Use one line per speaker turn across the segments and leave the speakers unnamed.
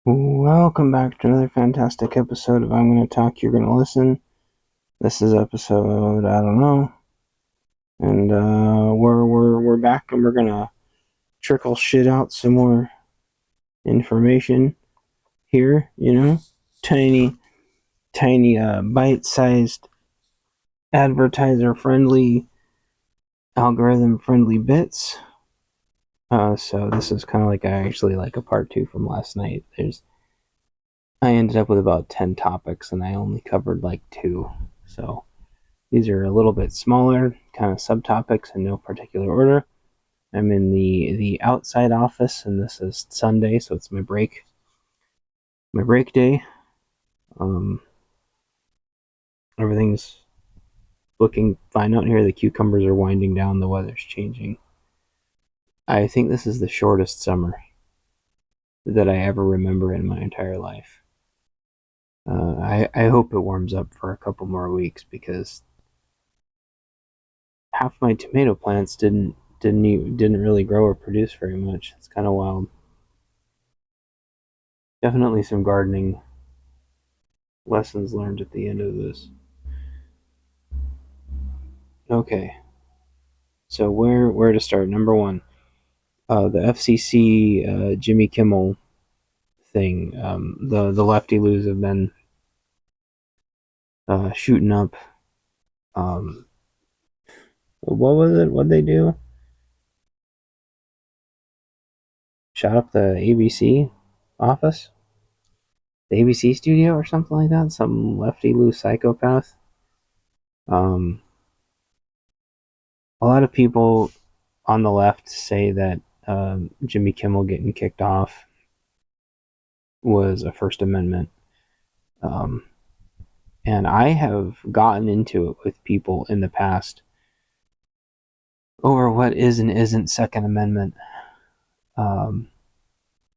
Welcome back to another fantastic episode of I'm Gonna Talk, You're Gonna Listen. This is episode, I don't know, and we're back and we're gonna trickle shit out some more information here. Tiny bite-sized, advertiser-friendly, algorithm-friendly bits. So this is kind of like a part two from last night. I ended up with about 10 topics and I only covered like 2. So these are a little bit smaller, kind of subtopics in no particular order. I'm in the outside office and this is Sunday, so it's my break day. Everything's looking fine out here. The cucumbers are winding down, the weather's changing. I think this is the shortest summer that I ever remember in my entire life. I hope it warms up for a couple more weeks because half my tomato plants didn't really grow or produce very much. It's kind of wild. Definitely some gardening lessons learned at the end of this. Okay, so where to start? Number one, the FCC Jimmy Kimmel thing. The lefty loos have been shooting up. What was it? What'd they do? Shot up the ABC office, the ABC studio, or something like that. Some lefty loose psychopath. Um, a lot of people on the left say that Jimmy Kimmel getting kicked off was a First Amendment. And I have gotten into it with people in the past over what is and isn't Second Amendment.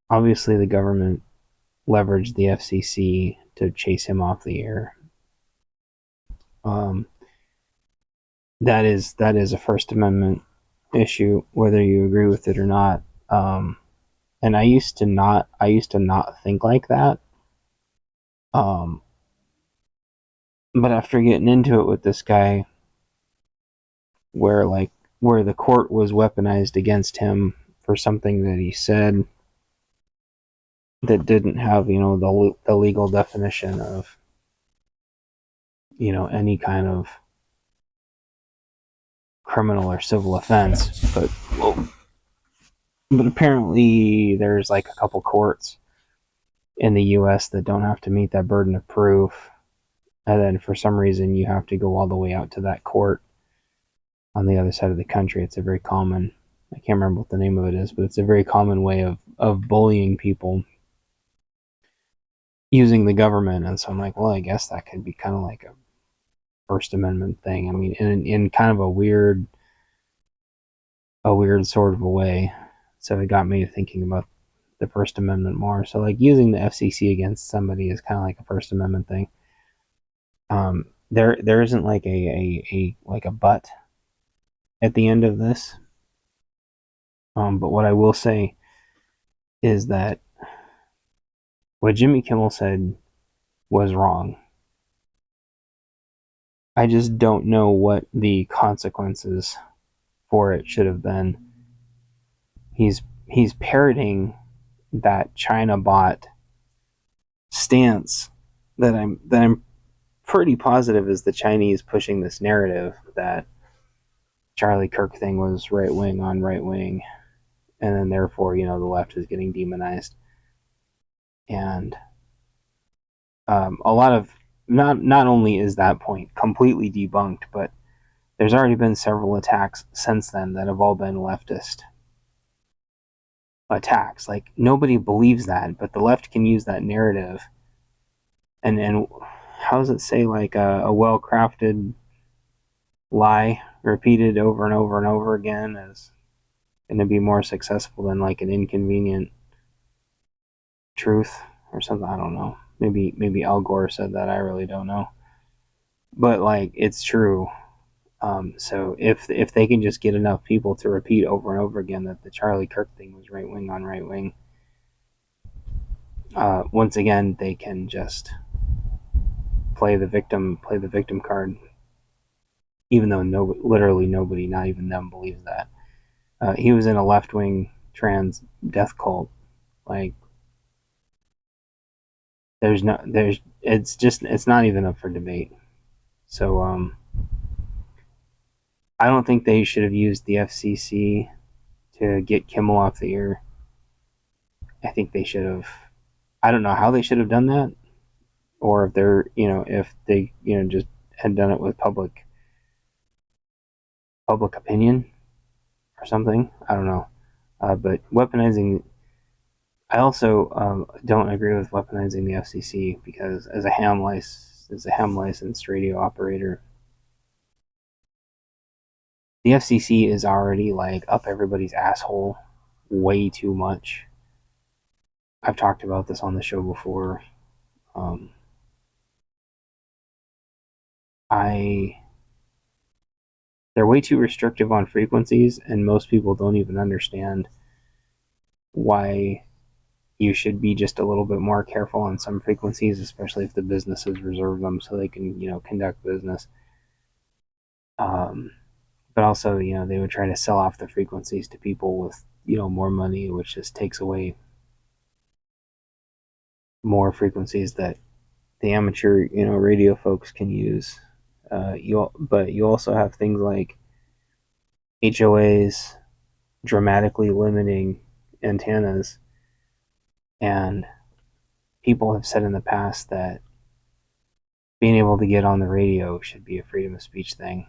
Obviously, the government leveraged the FCC to chase him off the air. That is a First Amendment issue, whether you agree with it or not. And I used to not think like that. But after getting into it with this guy, where the court was weaponized against him for something that he said that didn't have the legal definition of any kind of criminal or civil offense, but apparently there's like a couple courts in the US that don't have to meet that burden of proof, and then for some reason you have to go all the way out to that court on the other side of the country. It's a very common, I can't remember what the name of it is, but it's a very common way of bullying people using the government. And so I'm like, well, I guess that could be kind of like a First Amendment thing. I mean, in kind of a weird sort of a way. So it got me thinking about the First Amendment more. So like using the FCC against somebody is kind of like a First Amendment thing. There isn't like a but at the end of this. But what I will say is that what Jimmy Kimmel said was wrong. I just don't know what the consequences for it should have been. He's parroting that China bot stance that I'm pretty positive is the Chinese pushing this narrative that Charlie Kirk thing was right wing on right wing, and then therefore the left is getting demonized, and a lot of not only is that point completely debunked, but there's already been several attacks since then that have all been leftist attacks. Like nobody believes that, but the left can use that narrative, and how does it say, like a well crafted lie repeated over and over and over again is going to be more successful than like an inconvenient truth or something. I don't know. Maybe Al Gore said that. I really don't know. But like it's true. So if they can just get enough people to repeat over and over again that the Charlie Kirk thing was right wing on right wing, once again, they can just play the victim card, even though literally nobody, not even them, believes that. He was in a left-wing trans death cult. Like, it's not even up for debate. So I don't think they should have used the FCC to get Kimmel off the air. I think they should have. I don't know how they should have done that, or if they just had done it with public opinion or something. I don't know. But weaponizing, I also don't agree with weaponizing the FCC, because as a ham licensed radio operator, the FCC is already like up everybody's asshole way too much. I've talked about this on the show before. They're way too restrictive on frequencies, and most people don't even understand why you should be just a little bit more careful on some frequencies, especially if the businesses reserve them so they can, conduct business. But also, they would try to sell off the frequencies to people with, more money, which just takes away more frequencies that the amateur, radio folks can use. But you also have things like HOAs dramatically limiting antennas, and people have said in the past that being able to get on the radio should be a freedom of speech thing.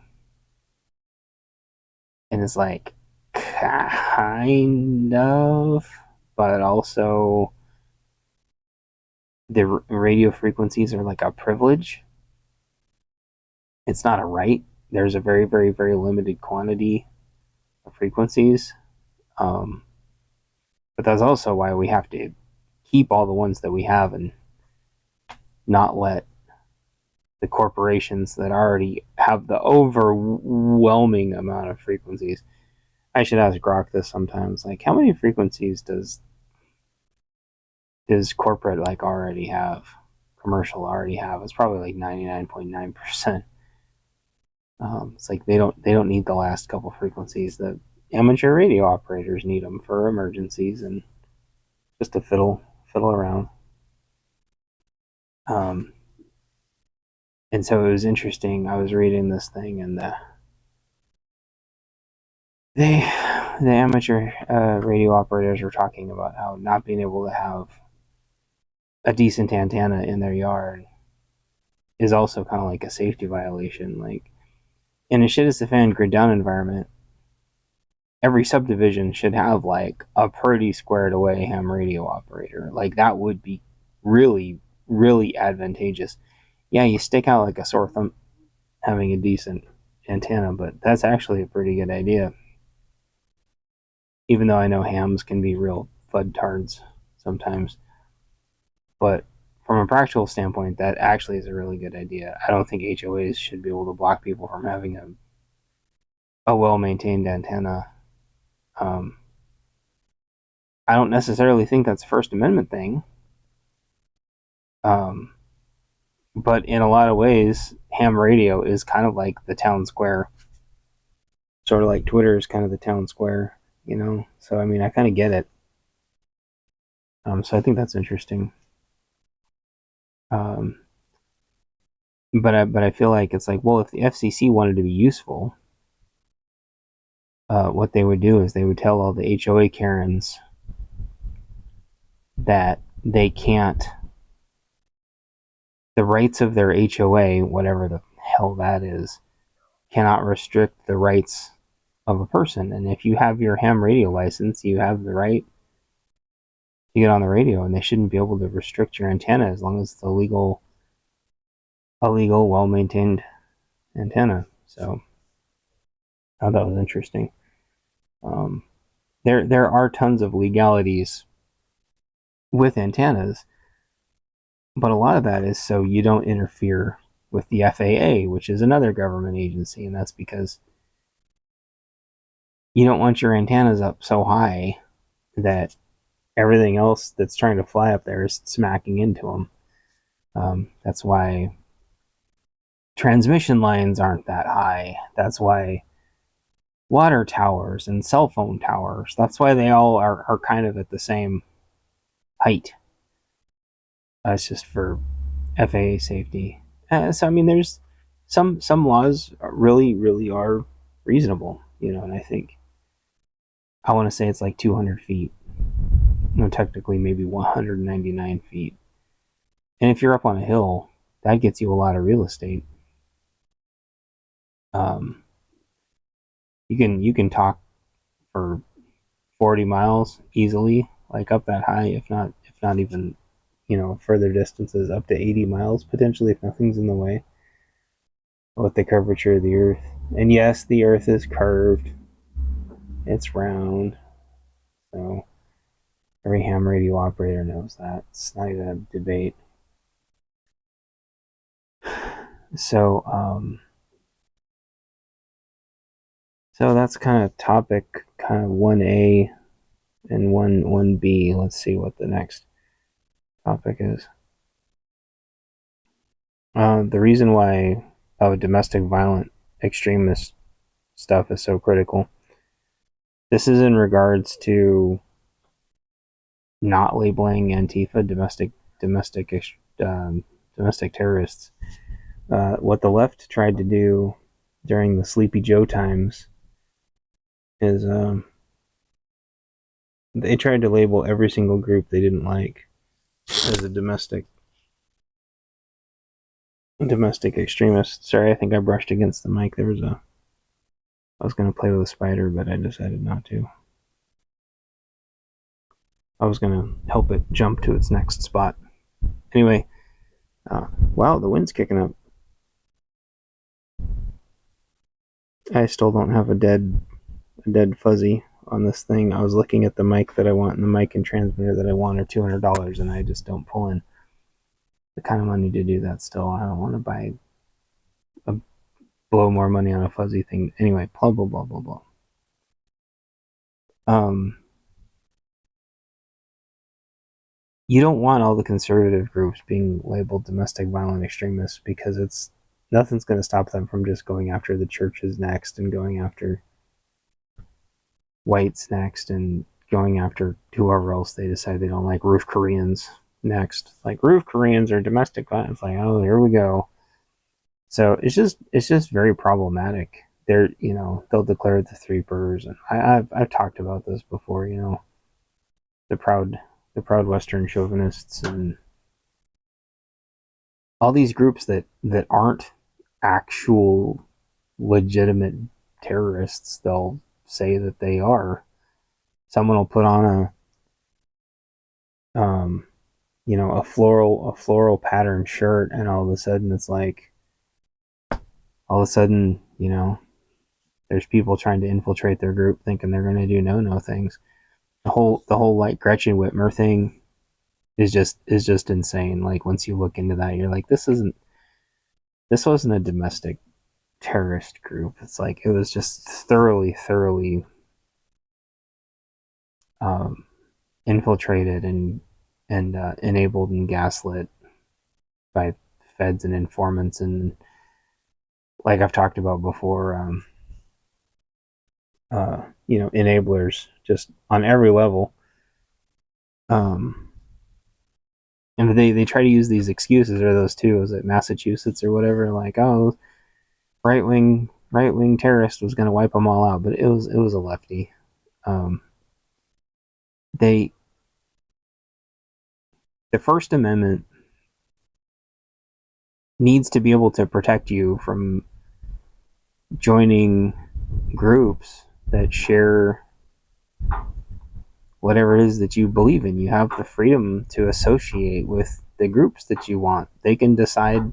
And it's like, kind of, but also the radio frequencies are like a privilege. It's not a right. There's a very, very, very limited quantity of frequencies. But that's also why we have to keep all the ones that we have and not let the corporations that already have the overwhelming amount of frequencies. I should ask Grok this sometimes. Like, how many frequencies does corporate already have? Commercial already have? It's probably like 99.9%. It's like they don't need the last couple frequencies. The amateur radio operators need them for emergencies and just to fiddle around. And so it was interesting. I was reading this thing, and the amateur radio operators were talking about how not being able to have a decent antenna in their yard is also kind of like a safety violation. Like, in a shit is the fan grid down environment, every subdivision should have like a pretty squared away ham radio operator. Like, that would be really, really advantageous. Yeah, you stick out like a sore thumb having a decent antenna, but that's actually a pretty good idea. Even though I know hams can be real fudtards sometimes. But from a practical standpoint, that actually is a really good idea. I don't think HOAs should be able to block people from having a well-maintained antenna. I don't necessarily think that's a First Amendment thing. But in a lot of ways, ham radio is kind of like the town square. Sort of like Twitter is kind of the town square, So, I mean, I kind of get it. So I think that's interesting. But I feel like it's like, well, if the FCC wanted to be useful, what they would do is they would tell all the HOA Karens that they can't, the rights of their HOA, whatever the hell that is, cannot restrict the rights of a person. And if you have your ham radio license, you have the right to get on the radio, and they shouldn't be able to restrict your antenna as long as it's a legal, well-maintained antenna. So I thought that was interesting. There are tons of legalities with antennas, but a lot of that is so you don't interfere with the FAA, which is another government agency, and that's because you don't want your antennas up so high that everything else that's trying to fly up there is smacking into them. That's why transmission lines aren't that high. That's why water towers and cell phone towers, that's why they all are kind of at the same height. It's just for FAA safety. So I mean, there's some laws really are reasonable, and I think I want to say it's like 200 feet. No, technically maybe 199 feet. And if you're up on a hill, that gets you a lot of real estate. Um, you can talk for 40 miles easily, like up that high, if not even, further distances, up to 80 miles potentially if nothing's in the way with the curvature of the earth. And yes, the earth is curved, it's round, so every ham radio operator knows that. It's not even a debate. So so that's kind of topic kind of 1A and 1B. Let's see what the next topic is. The reason why domestic violent extremist stuff is so critical. This is in regards to not labeling Antifa domestic terrorists. What the left tried to do during the Sleepy Joe times is they tried to label every single group they didn't like as a domestic extremist. Sorry, I think I brushed against the mic. I was going to play with a spider, but I decided not to. I was going to help it jump to its next spot. Anyway, wow, the wind's kicking up. I still don't have a dead fuzzy on this thing. I was looking at the mic that I want, and the mic and transmitter that I want are $200, and I just don't pull in the kind of money to do that still. I don't want to blow more money on a fuzzy thing. Anyway, blah, blah, blah, blah, blah. You don't want all the conservative groups being labeled domestic violent extremists because nothing's going to stop them from just going after the churches next and going after whites next and going after whoever else they decide they don't like. Roof Koreans next. Like, roof Koreans are domestic violence. Like, oh, here we go. So it's just very problematic. They'll declare the three purrs, and I've talked about this before. The proud Western chauvinists and all these groups that aren't actual legitimate terrorists. They'll say that they are. Someone will put on a floral pattern shirt, and all of a sudden it's like, there's people trying to infiltrate their group thinking they're going to do no things. The whole like Gretchen Whitmer thing is just insane. Like, once you look into that, you're like, this wasn't a domestic terrorist group. It's like, it was just thoroughly infiltrated and enabled and gaslit by feds and informants, and like I've talked about before, enablers just on every level. And they try to use these excuses, or those two, was it Massachusetts or whatever, like, oh, right wing terrorist was going to wipe them all out, but it was a lefty. The First Amendment needs to be able to protect you from joining groups that share whatever it is that you believe in. You have the freedom to associate with the groups that you want. They can decide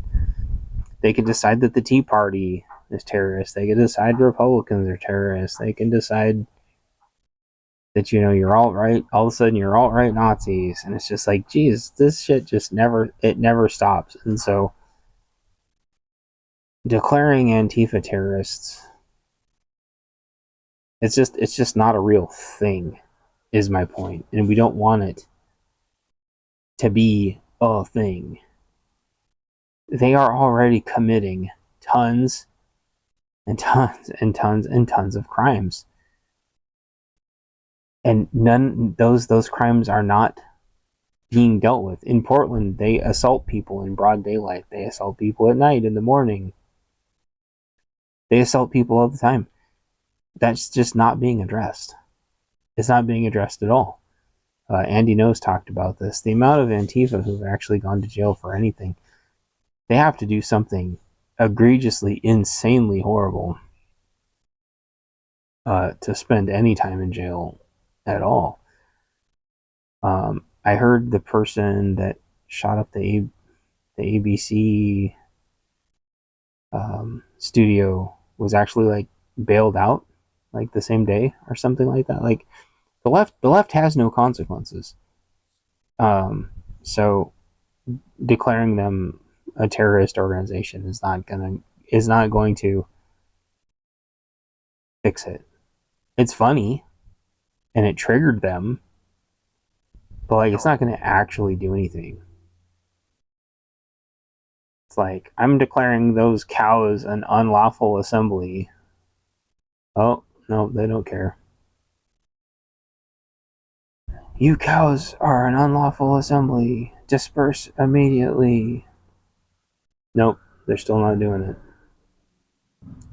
that the Tea Party is terrorist. They can decide Republicans are terrorists. They can decide that, you're alt-right. All of a sudden you're alt-right Nazis. And it's just like, geez, this shit just never stops. And so declaring Antifa terrorists, it's just not a real thing. is my point. And we don't want it to be a thing. They are already committing tons and tons and tons and tons of crimes. And those crimes are not being dealt with. In Portland, they assault people in broad daylight. They assault people at night, in the morning. They assault people all the time. That's just not being addressed. It's not being addressed at all. Andy Knows talked about this. The amount of Antifa who've actually gone to jail for anything, they have to do something egregiously, insanely horrible to spend any time in jail at all. I heard the person that shot up the ABC studio was actually like bailed out like the same day or something like that. Like the left has no consequences. So declaring them a terrorist organization is not going to fix it. It's funny and it triggered them, but like it's not going to actually do anything. It's like, I'm declaring those cows an unlawful assembly. Oh, no, they don't care. You cows are an unlawful assembly. Disperse immediately. Nope, they're still not doing it.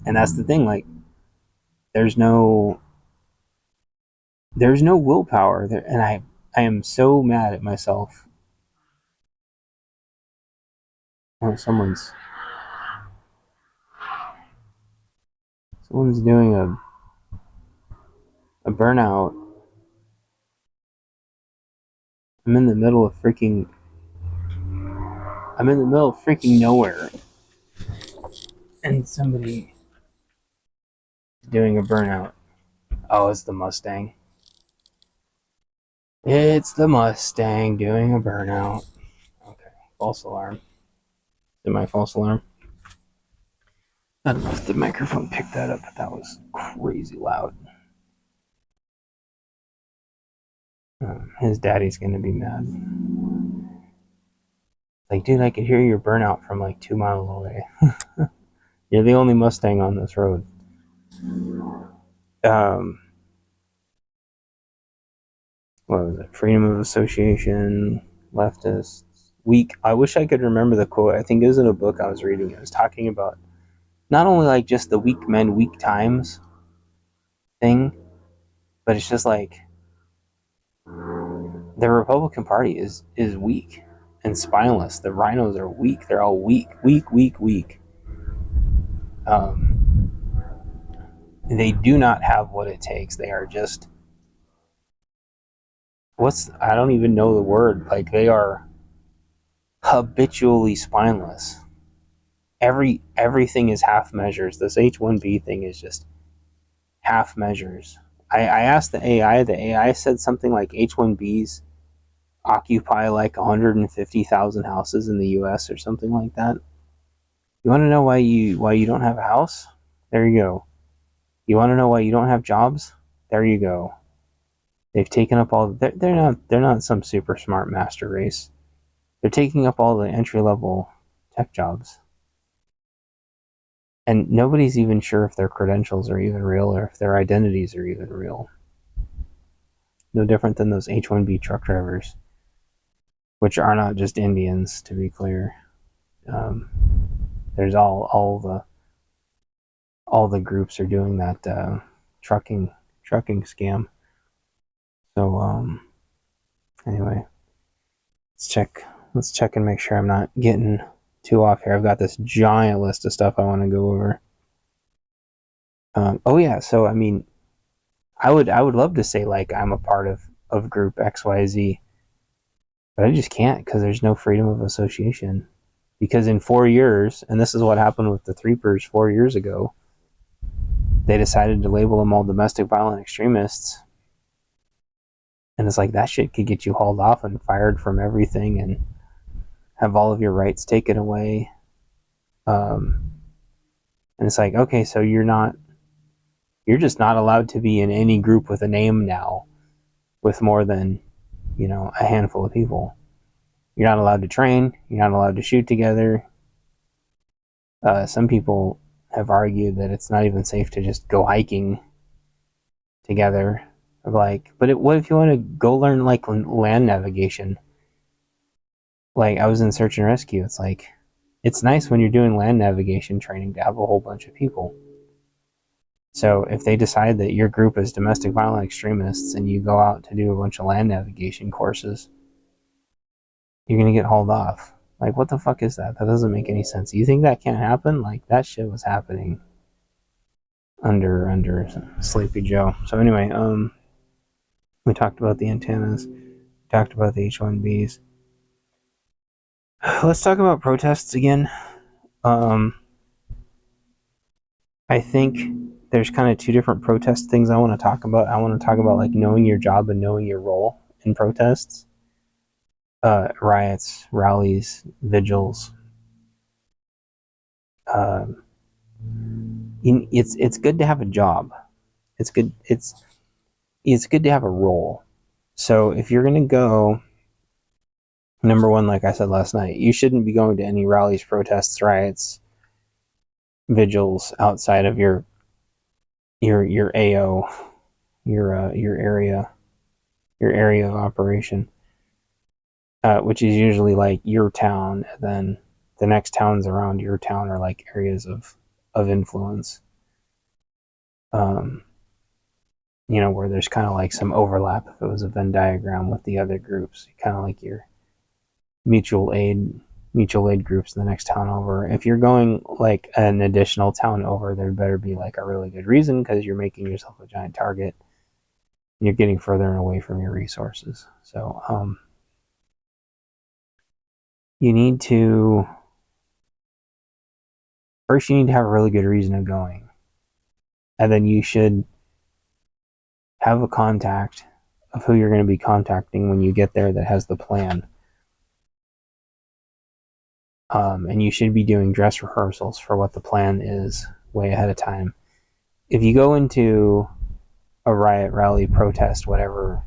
And that's the thing, like, there's no willpower there, and I am so mad at myself. Oh, someone's doing a burnout. I'm in the middle of freaking nowhere, and somebody doing a burnout. Oh, it's the Mustang. It's the Mustang doing a burnout. Okay, false alarm. Did my false alarm? I don't know if the microphone picked that up, but that was crazy loud. His daddy's gonna be mad. Like, dude, I could hear your burnout from like 2 miles away. You're the only Mustang on this road. What was it? Freedom of association, leftists, weak. I wish I could remember the quote. I think it was in a book I was reading. It was talking about not only like just the weak men, weak times thing, but it's just like the Republican Party is weak and spineless. The rhinos are weak. They're all weak. They do not have what it takes. They are just I don't even know the word. Like, they are habitually spineless. Everything is half measures. This H1B thing is just half measures. I asked the AI. The AI said something like H1Bs occupy like 150,000 houses in the U.S. or something like that. You want to know why you don't have a house? There you go. You want to know why you don't have jobs? There you go. They've taken up all. They're not some super smart master race. They're taking up all the entry level tech jobs. And nobody's even sure if their credentials are even real or if their identities are even real. No different than those H-1B truck drivers, which are not just Indians, to be clear. There's all the groups are doing that trucking scam. So anyway, let's check and make sure I'm not getting too off here. I've got this giant list of stuff I want to go over. Oh yeah, so I mean, I would love to say like I'm a part of group XYZ, but I just can't because there's no freedom of association. Because in 4 years, and this is what happened with the Threepers 4 years ago, they decided to label them all domestic violent extremists. And it's like, that shit could get you hauled off and fired from everything and have all of your rights taken away. And it's like, okay, so you're just not allowed to be in any group with a name now. with more than, a handful of people. You're not allowed to train. You're not allowed to shoot together. Some people have argued that it's not even safe to just go hiking together. But what if you want to go learn land navigation? I was in search and rescue. It's nice when you're doing land navigation training to have a whole bunch of people. So if they decide that your group is domestic violent extremists and you go out to do a bunch of land navigation courses, you're going to get hauled off. What the fuck is that? That doesn't make any sense. You think that can't happen? That shit was happening under Sleepy Joe. So anyway, we talked about the antennas. We talked about the H1Bs. Let's talk about protests again. I think there's kind of two different protest things I want to talk about. I want to talk about knowing your job and knowing your role in protests. Riots, rallies, vigils. It's good to have a job. It's good to have a role. So if you're gonna go, number one, like I said last night, you shouldn't be going to any rallies, protests, riots, vigils outside of your AO, your area of operation, which is usually your town, and then the next towns around your town are areas of influence. Where there's kind of some overlap if it was a Venn diagram with the other groups, kind of your mutual aid groups in the next town over. If you're going an additional town over, there better be a really good reason, because you're making yourself a giant target and you're getting further and away from your resources. So you need to have a really good reason of going, and then you should have a contact of who you're going to be contacting when you get there that has the plan. And you should be doing dress rehearsals for what the plan is way ahead of time. If you go into a riot, rally, protest, whatever,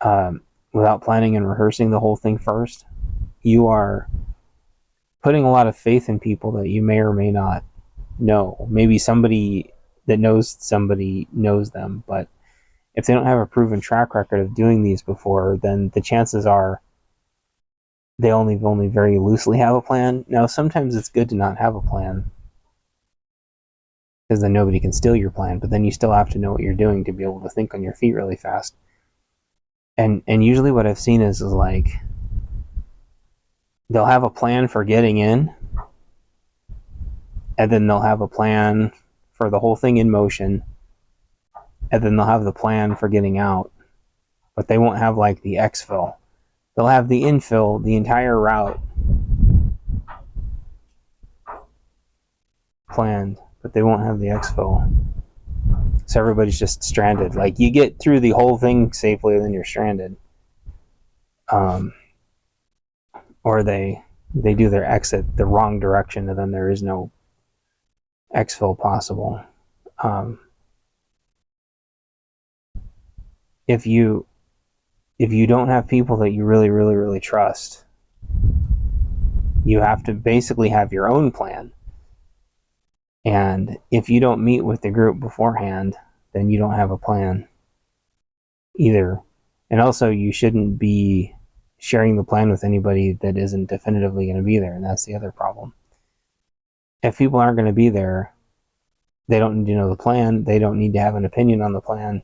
without planning and rehearsing the whole thing first, you are putting a lot of faith in people that you may or may not know. Maybe somebody that knows somebody knows them, but if they don't have a proven track record of doing these before, then the chances are they only very loosely have a plan. Now, sometimes it's good to not have a plan, because then nobody can steal your plan, but then you still have to know what you're doing to be able to think on your feet really fast. And usually what I've seen is they'll have a plan for getting in, and then they'll have a plan for the whole thing in motion, and then they'll have the plan for getting out, but they won't have the exfil. They'll have the infill, the entire route planned, but they won't have the exfil. So everybody's just stranded. You get through the whole thing safely, then you're stranded. Or they do their exit the wrong direction, and then there is no exfil possible. If you don't have people that you really, really, really trust, you have to basically have your own plan. And if you don't meet with the group beforehand, then you don't have a plan either. And also, you shouldn't be sharing the plan with anybody that isn't definitively going to be there, and that's the other problem. If people aren't going to be there, they don't need to know the plan. They don't need to have an opinion on the plan.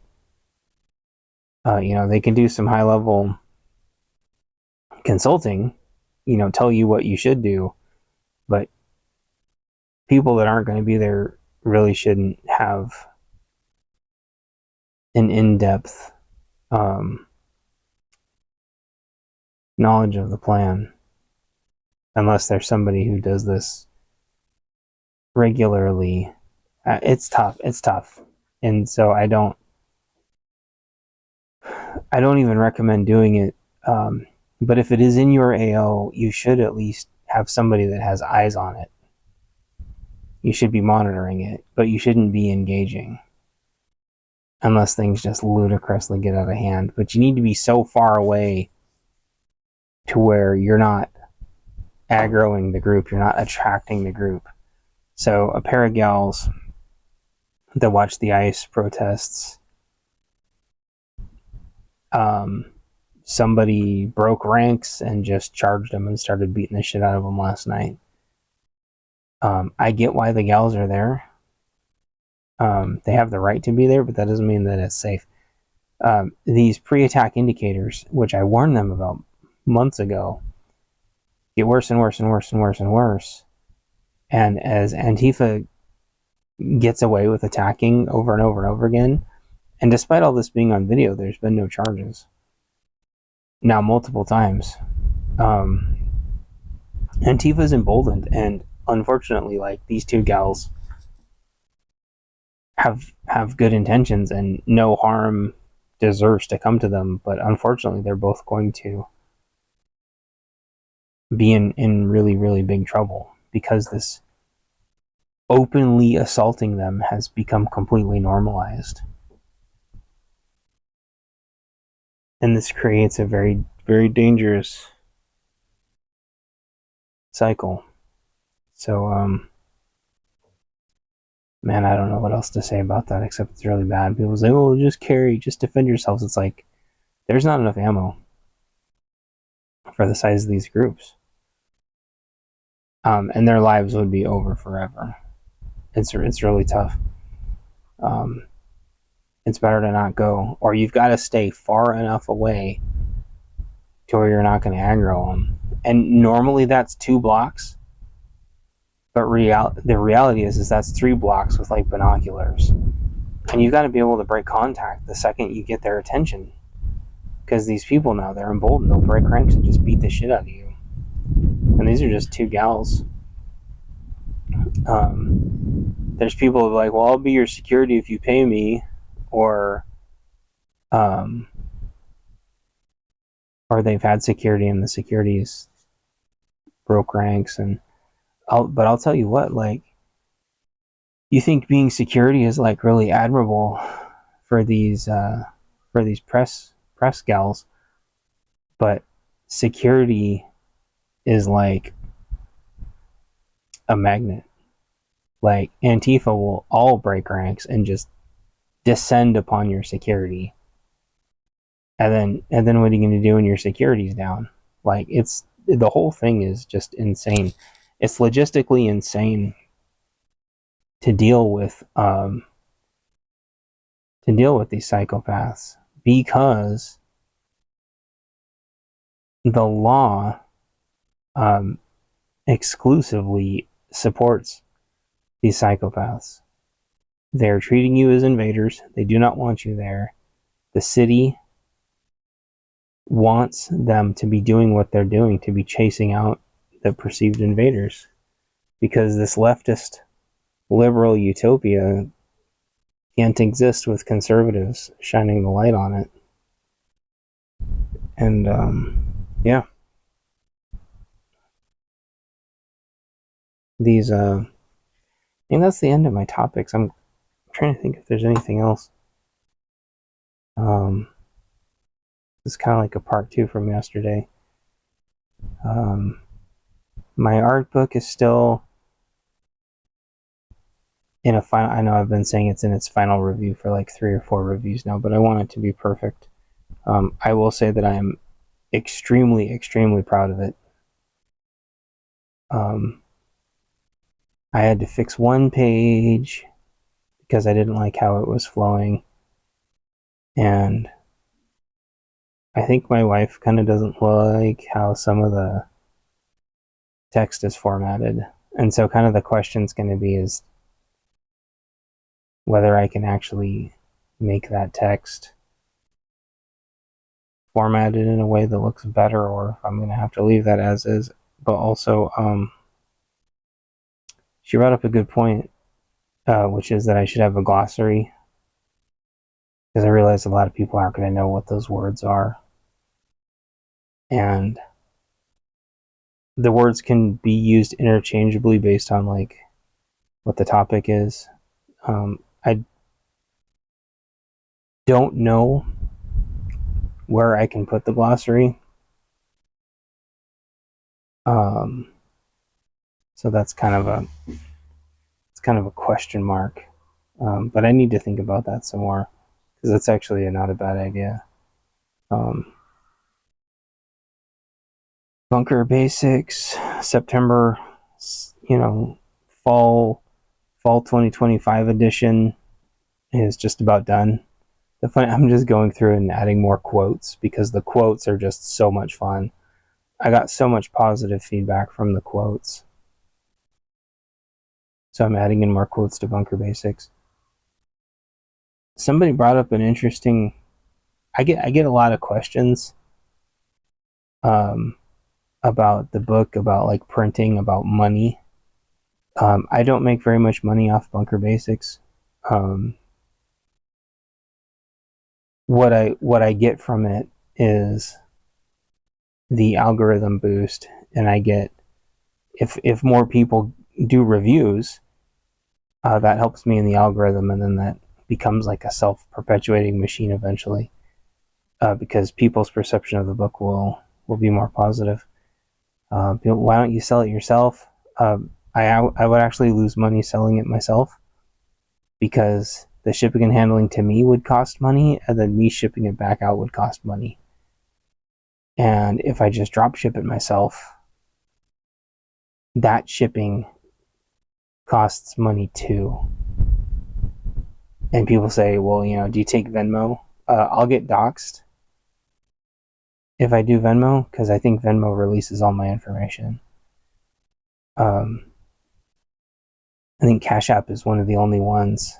They can do some high-level consulting, tell you what you should do, but people that aren't going to be there really shouldn't have an in-depth knowledge of the plan, unless there's somebody who does this regularly. It's tough, and so I don't even recommend doing it. But if it is in your AO, you should at least have somebody that has eyes on it. You should be monitoring it, but you shouldn't be engaging. unless things just ludicrously get out of hand. But you need to be so far away to where you're not aggroing the group, you're not attracting the group. So a pair of gals that watch the ICE protests, somebody broke ranks and just charged them and started beating the shit out of them last night. I get why the gals are there. They have the right to be there, but that doesn't mean that it's safe. These pre-attack indicators, which I warned them about months ago, get worse and worse and worse and worse and worse. And as Antifa gets away with attacking over and over and over again, and despite all this being on video, there's been no charges. Now, multiple times. Antifa's emboldened, and unfortunately, like, these two gals have good intentions, and no harm deserves to come to them, but unfortunately, they're both going to be in really, really big trouble because this openly assaulting them has become completely normalized. And this creates a very, very dangerous cycle. So, man, I don't know what else to say about that except it's really bad. People say, "Oh, just carry, just defend yourselves." It's like there's not enough ammo for the size of these groups, and their lives would be over forever. It's really tough. It's better to not go, or you've got to stay far enough away to where you're not going to aggro them. And normally that's 2 blocks, but the reality is that's 3 blocks with like binoculars. And you've got to be able to break contact the second you get their attention. Because these people now, they're emboldened. They'll break ranks and just beat the shit out of you. And these are just 2 gals. There's people who are like, well, I'll be your security if you pay me. Or they've had security and the security's broke ranks. But I'll tell you what, like, you think being security is like really admirable for these press gals, but security is like a magnet. Like, Antifa will all break ranks and just descend upon your security, and then what are you going to do when your security's down? Like, it's the whole thing is just insane. It's logistically insane to deal with these psychopaths, because the law exclusively supports these psychopaths. They're treating you as invaders. They do not want you there. The city wants them to be doing what they're doing, to be chasing out the perceived invaders, because this leftist liberal utopia can't exist with conservatives shining the light on it. And yeah, these I think that's the end of my topics. I'm trying to think if there's anything else. It's kind of like a part 2 from yesterday. My art book is still in a final. I know I've been saying it's in its final review for like 3 or 4 reviews now, but I want it to be perfect. I will say that I am extremely, extremely proud of it. I had to fix one page because I didn't like how it was flowing, and I think my wife kind of doesn't like how some of the text is formatted. And so kind of the question's going to be is whether I can actually make that text formatted in a way that looks better, or if I'm going to have to leave that as is. But also, she brought up a good point, which is that I should have a glossary, because I realize a lot of people aren't going to know what those words are. And the words can be used interchangeably based on like what the topic is. don't know where I can put the glossary. So that's kind of a question mark. But I need to think about that some more, because that's actually not a bad idea. Bunker Basics, September, fall 2025 edition is just about done. I'm just going through and adding more quotes, because the quotes are just so much fun. I got so much positive feedback from the quotes. So I'm adding in more quotes to Bunker Basics. Somebody brought up an interesting... I get a lot of questions about the book, about like printing, about money. I don't make very much money off Bunker Basics. What I get from it is the algorithm boost, and I get, if more people do reviews, that helps me in the algorithm, and then that becomes like a self-perpetuating machine eventually, because people's perception of the book will be more positive. Why don't you sell it yourself? I would actually lose money selling it myself, because the shipping and handling to me would cost money, and then me shipping it back out would cost money. And if I just drop ship it myself, that shipping costs money too. And people say, well, do you take Venmo? I'll get doxxed if I do Venmo, because I think Venmo releases all my information. I think Cash App is one of the only ones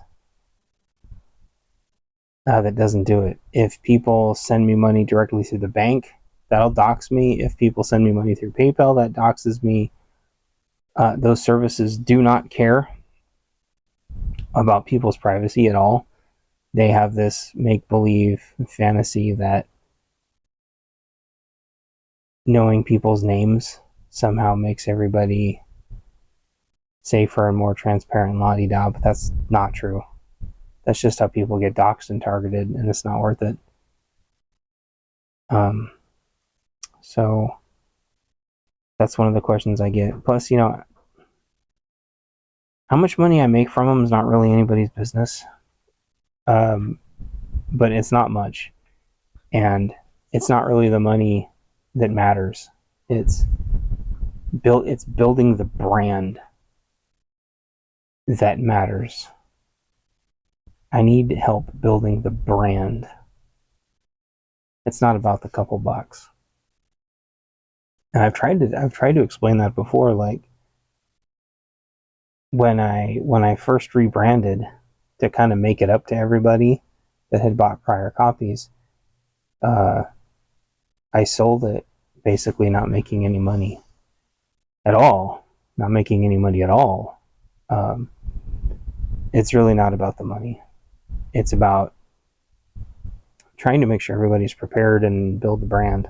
that doesn't do it. If people send me money directly through the bank, that'll dox me. If people send me money through PayPal, that doxes me. Those services do not care about people's privacy at all. They have this make-believe fantasy that knowing people's names somehow makes everybody safer and more transparent, la-di-da, but that's not true. That's just how people get doxxed and targeted, and it's not worth it. So that's one of the questions I get. Plus, how much money I make from them is not really anybody's business. But it's not much, and it's not really the money that matters. It's building the brand that matters. I need help building the brand. It's not about the couple bucks. And I've tried to explain that before, like when I first rebranded to kind of make it up to everybody that had bought prior copies, I sold it basically not making any money at all. Not making any money at all. It's really not about the money. It's about trying to make sure everybody's prepared and build the brand.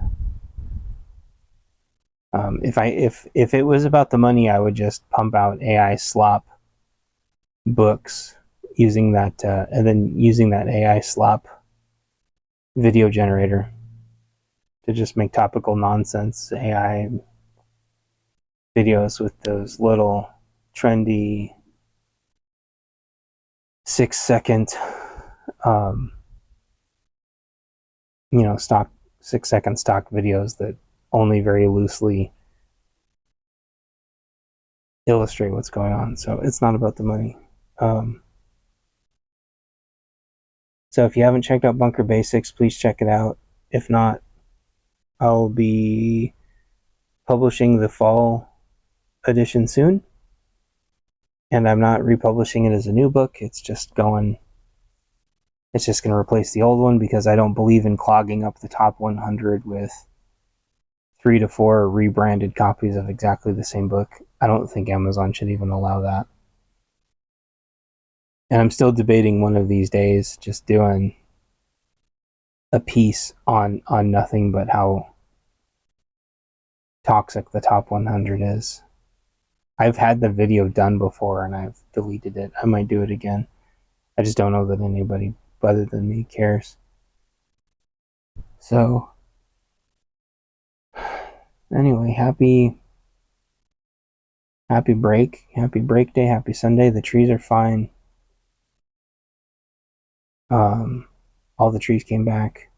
If it was about the money, I would just pump out AI slop books using that, and then using that AI slop video generator to just make topical nonsense AI videos with those little trendy 6-second stock 6-second stock videos that only very loosely illustrate what's going on. So it's not about the money. So if you haven't checked out Bunker Basics, please check it out. If not, I'll be publishing the fall edition soon, and I'm not republishing it as a new book. It's just going to replace the old one, because I don't believe in clogging up the top 100 with 3 to 4 rebranded copies of exactly the same book. I don't think Amazon should even allow that. And I'm still debating one of these days just doing a piece on nothing but how toxic the top 100 is. I've had the video done before and I've deleted it. I might do it again. I just don't know that anybody other than me cares. So, anyway, happy break day, happy Sunday. The trees are fine. All the trees came back.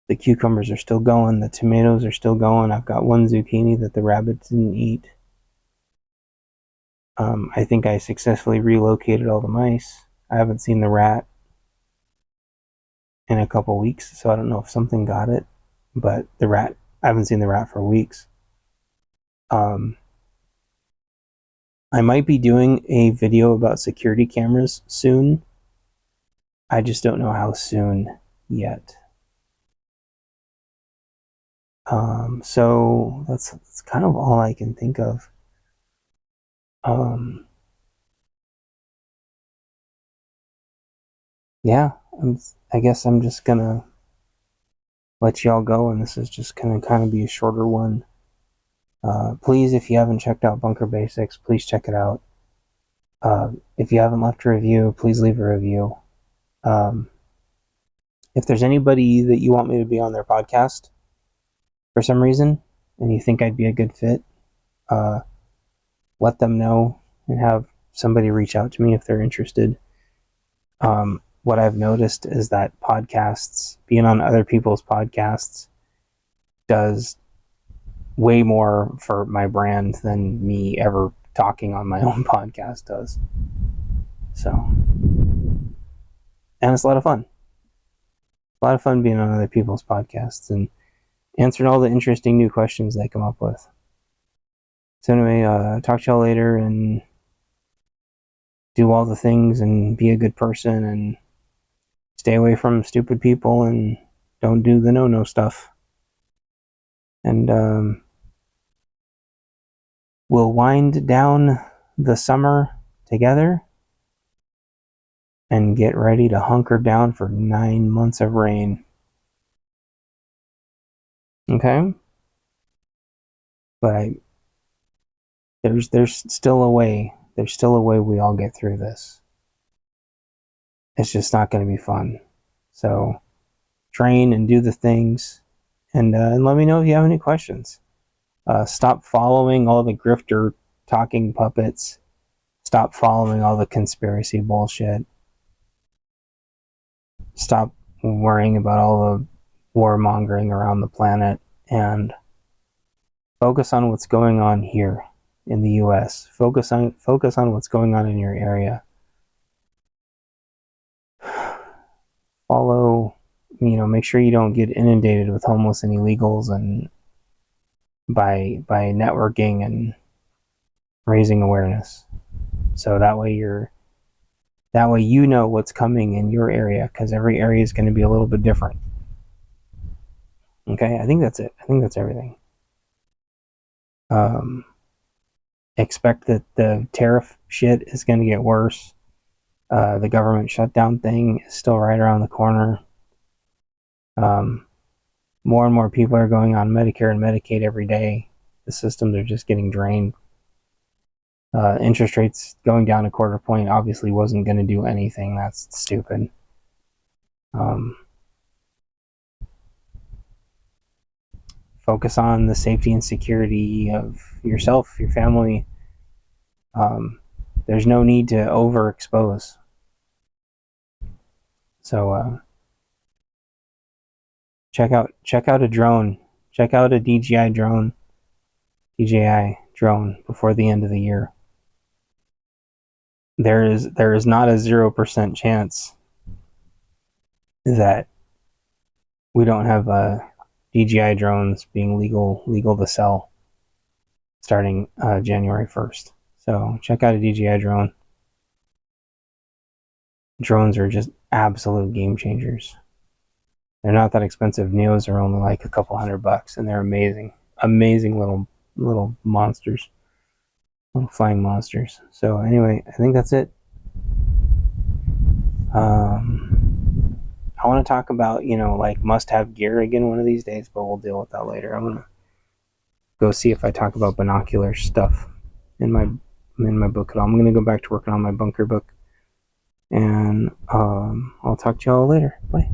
The cucumbers are still going. The tomatoes are still going. I've got one zucchini that the rabbits didn't eat. I think I successfully relocated all the mice. I haven't seen the rat in a couple weeks, so I don't know if something got it. But the rat, I haven't seen the rat for weeks. I might be doing a video about security cameras soon. I just don't know how soon yet. So that's kind of all I can think of. Yeah, I guess I'm just gonna let y'all go, and this is just gonna kind of be a shorter one. Please, if you haven't checked out Bunker Basics, please check it out. If you haven't left a review, please leave a review. If there's anybody that you want me to be on their podcast for some reason, and you think I'd be a good fit, let them know and have somebody reach out to me if they're interested. What I've noticed is that podcasts, being on other people's podcasts, does way more for my brand than me ever talking on my own podcast does. So, and it's a lot of fun. A lot of fun being on other people's podcasts and answering all the interesting new questions they come up with. So anyway, talk to y'all later, and do all the things and be a good person and stay away from stupid people and don't do the no stuff. And we'll wind down the summer together and get ready to hunker down for 9 months of rain. Okay? But there's still a way. There's still a way we all get through this. It's just not going to be fun. So train and do the things, and let me know if you have any questions. Stop following all the grifter talking puppets. Stop following all the conspiracy bullshit. Stop worrying about all the warmongering around the planet, and focus on what's going on here in the US. Focus on what's going on in your area. Follow, make sure you don't get inundated with homeless and illegals, and by networking and raising awareness. So that way you know what's coming in your area, because every area is going to be a little bit different. Okay, I think that's it. I think that's everything. Expect that the tariff shit is going to get worse. The government shutdown thing is still right around the corner. More and more people are going on Medicare and Medicaid every day. The systems are just getting drained. Interest rates going down a quarter point obviously wasn't going to do anything. That's stupid. Focus on the safety and security of yourself, your family. There's no need to overexpose. So check out a drone. Check out a DJI drone before the end of the year. There is not a 0% chance that we don't have DJI drones being legal to sell starting January 1st. So check out a DJI drone. Drones are just absolute game changers. They're not that expensive. Neos are only like a couple $100, and they're amazing little monsters, little flying monsters. So anyway, I think that's it. I want to talk about like must-have gear again one of these days, but we'll deal with that later. I'm gonna go see if I talk about binocular stuff in my book at all. I'm gonna go back to working on my bunker book. And I'll talk to y'all later. Bye.